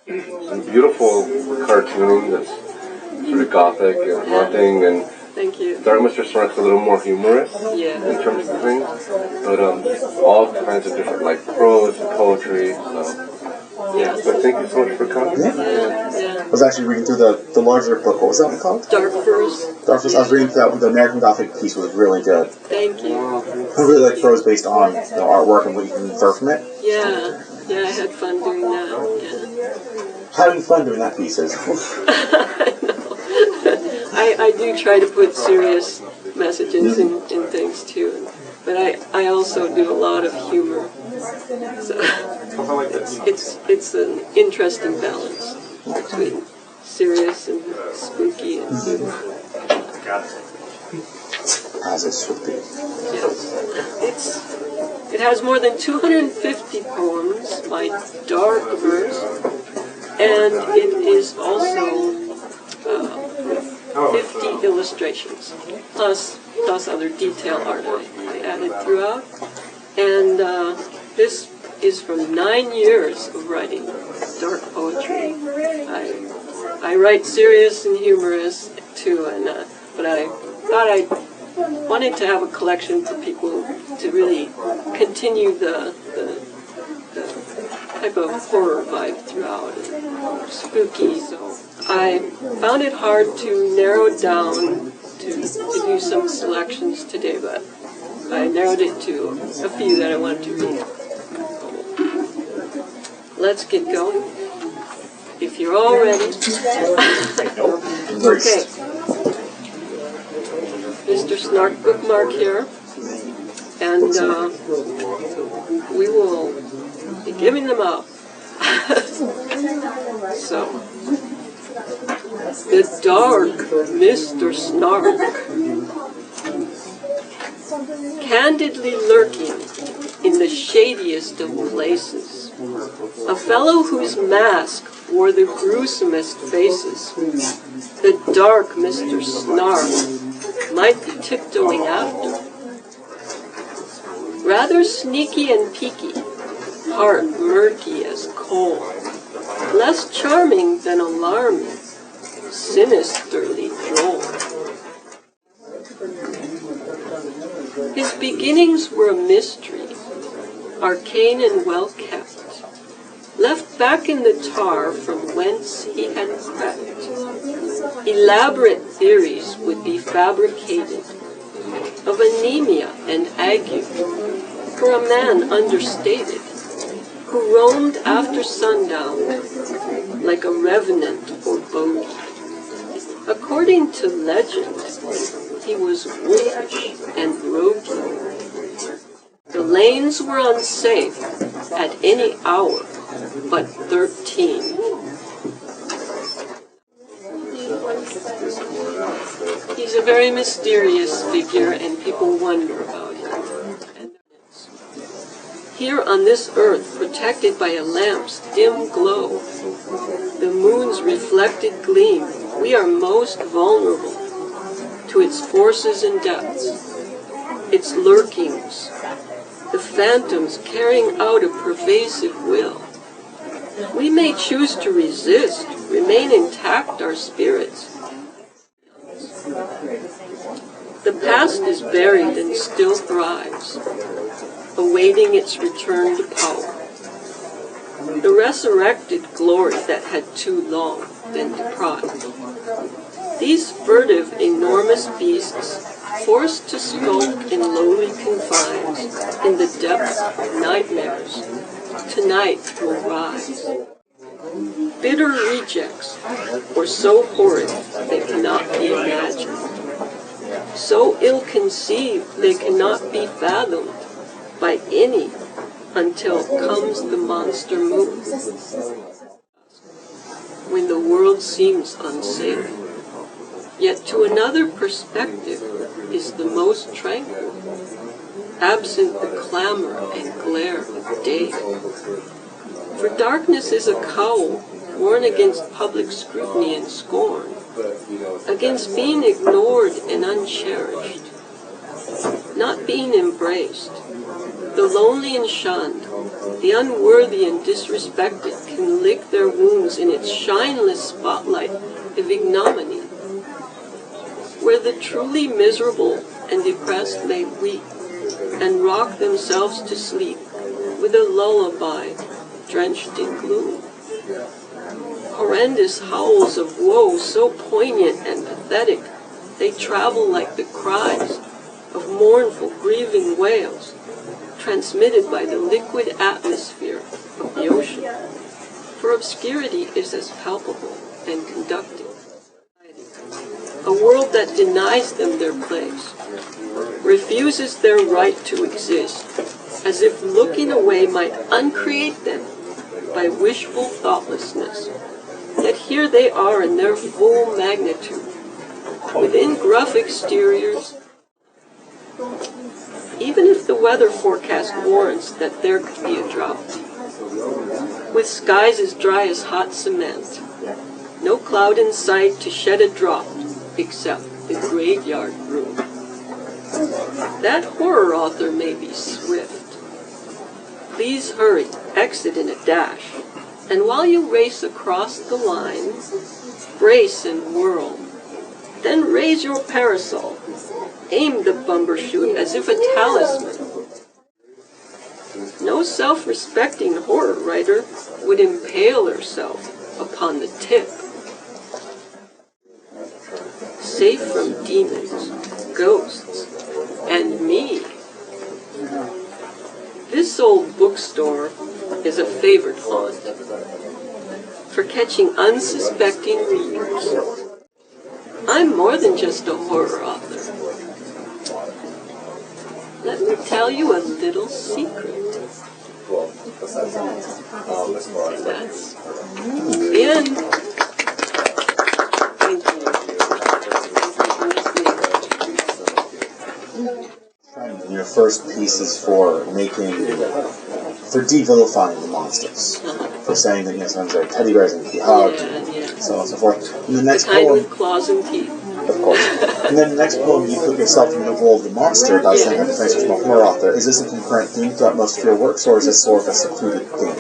beautiful cartooning that's sort of gothic and haunting, and thank you. Dark Mr. Snark's a little more humorous in terms of things, but all kinds of different, like prose and poetry, so. Yeah, but thank you so much for coming. I was actually reading through the larger book. What was that one called? DARKVERSE. DARKVERSE. I was reading through that. The American Gothic piece was really good. Thank you. I really like prose based on artwork and what you can infer from it. Yeah, I had fun doing that. Yeah. Having fun doing that piece is. I do try to put serious messages in things too, but I also do a lot of humor. So it's an interesting balance between serious and spooky and humor. As it should be. Yes. It has more than 250 poems by DARKVERSE, and it is also 50 illustrations, plus other detail art I added throughout. And this is from 9 years of writing dark poetry. I write serious and humorous too, and but I thought I wanted to have a collection for people to really continue the type of horror vibe throughout, and spooky. So I found it hard to narrow it down to do some selections today, but I narrowed it to a few that I wanted to read. Let's get going. If you're all ready. Okay. Mr. Snark bookmark here. And we will be giving them out. So, the Dark Mr. Snark. Candidly lurking in the shadiest of places, a fellow whose mask wore the gruesomest faces, the Dark Mr. Snark might be tiptoeing after. Rather sneaky and peaky, heart murky as coal, less charming than alarming, sinisterly droll. His beginnings were a mystery, arcane and well-kept, left back in the tar from whence he had crept. Elaborate theories would be fabricated of anemia and ague for a man understated, who roamed after sundown like a revenant or bogey. According to legend, he was wolfish and roguey. The lanes were unsafe at any hour but 13. He's a very mysterious figure, and people wonder about him. Here on this earth, protected by a lamp's dim glow, the moon's reflected gleam, we are most vulnerable to its forces and depths, its lurkings, the phantoms carrying out a pervasive will. We may choose to resist, remain intact our spirits. The past is buried and still thrives, awaiting its return to power. The resurrected glory that had too long been deprived. These furtive, enormous beasts, forced to skulk in lowly confines, in the depths of nightmares, tonight will rise. Bitter rejects, or so horrid they cannot be imagined, so ill-conceived they cannot be fathomed by any until comes the monster moon, when the world seems unsafe. Yet to another perspective is the most tranquil, absent the clamor and glare of day. For darkness is a cowl worn against public scrutiny and scorn, against being ignored and uncherished, not being embraced, the lonely and shunned, The unworthy and disrespected can lick their wounds in its shineless spotlight of ignominy, where the truly miserable and depressed may weep and rock themselves to sleep with a lullaby drenched in gloom. Horrendous howls of woe so poignant and pathetic, they travel like the cries of mournful, grieving wails, transmitted by the liquid atmosphere of the ocean. For obscurity is as palpable and conductive. A world that denies them their place, refuses their right to exist, as if looking away might uncreate them by wishful thoughtlessness. Yet here they are in their full magnitude, within gruff exteriors. Even if the weather forecast warrants that there could be a drought, with skies as dry as hot cement, no cloud in sight to shed a drop except the graveyard broom. That horror author may be swift. Please hurry, exit in a dash, and while you race across the line, brace and whirl. Then raise your parasol, aim the bumbershoot as if a talisman. No self-respecting horror writer would impale herself upon the tip. Safe from demons, ghosts, and me. This old bookstore is a favorite haunt for catching unsuspecting readers. I'm more than just a horror author. Let me tell you a little secret. That's the end. Thank you. Your first piece is for de-vilifying the monsters. For saying that, sometimes they're teddy bears and be hugged, so on and so forth. And the next kind poem, with claws and teeth. of course. And then the next poem, you put yourself in the role of the monster by saying I'm a fictional horror author. Is this a concurrent theme throughout most of your works, or is this sort of a secluded theme?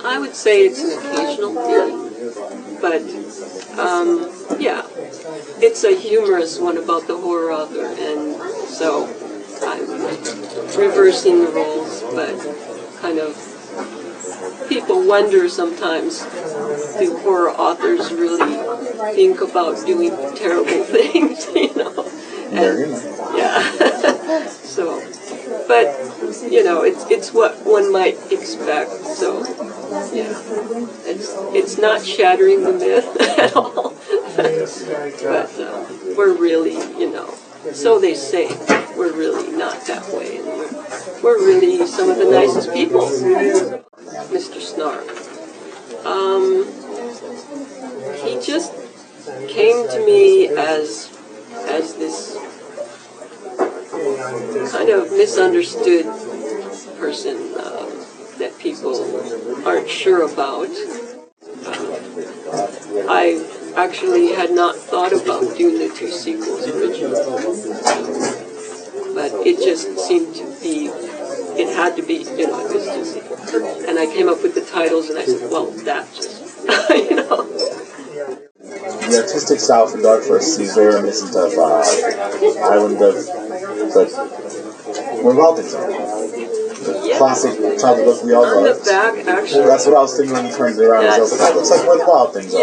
I would say it's an occasional theme, but yeah, it's a humorous one about the horror author, and so I'm reversing the roles, but kind of people wonder sometimes, do horror authors really think about doing terrible things, And, yeah. So, but, it's what one might expect, so, yeah. It's not shattering the myth at all. But we're really, so they say, we're really not that way. And we're really some of the nicest people. Mr. Snark. He just came to me as this kind of misunderstood person that people aren't sure about. I actually had not thought about doing the 2 sequels originally, but it just seemed to be, it had to be, it was just, and I came up with the titles and I said, well, that just, The artistic style for DARKVERSE seems very reminiscent of Island of where Wild Things Are. The classic childhood book we all on loved. the back, actually. That's what I was thinking when you turned it around. I was like, that looks like Where the Wild Things Are.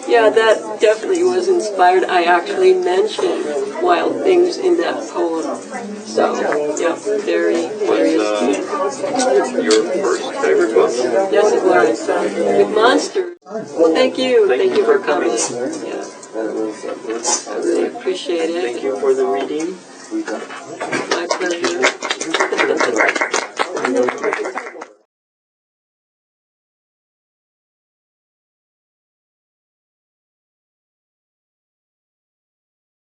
Yeah, that definitely was inspired. I actually mentioned wild things in that poem. So, yeah, very, very astute. Your first favorite book? Yes, it was. With monsters. Well, thank you. Thank you for coming. Yeah. I really appreciate it. Thank you for the reading.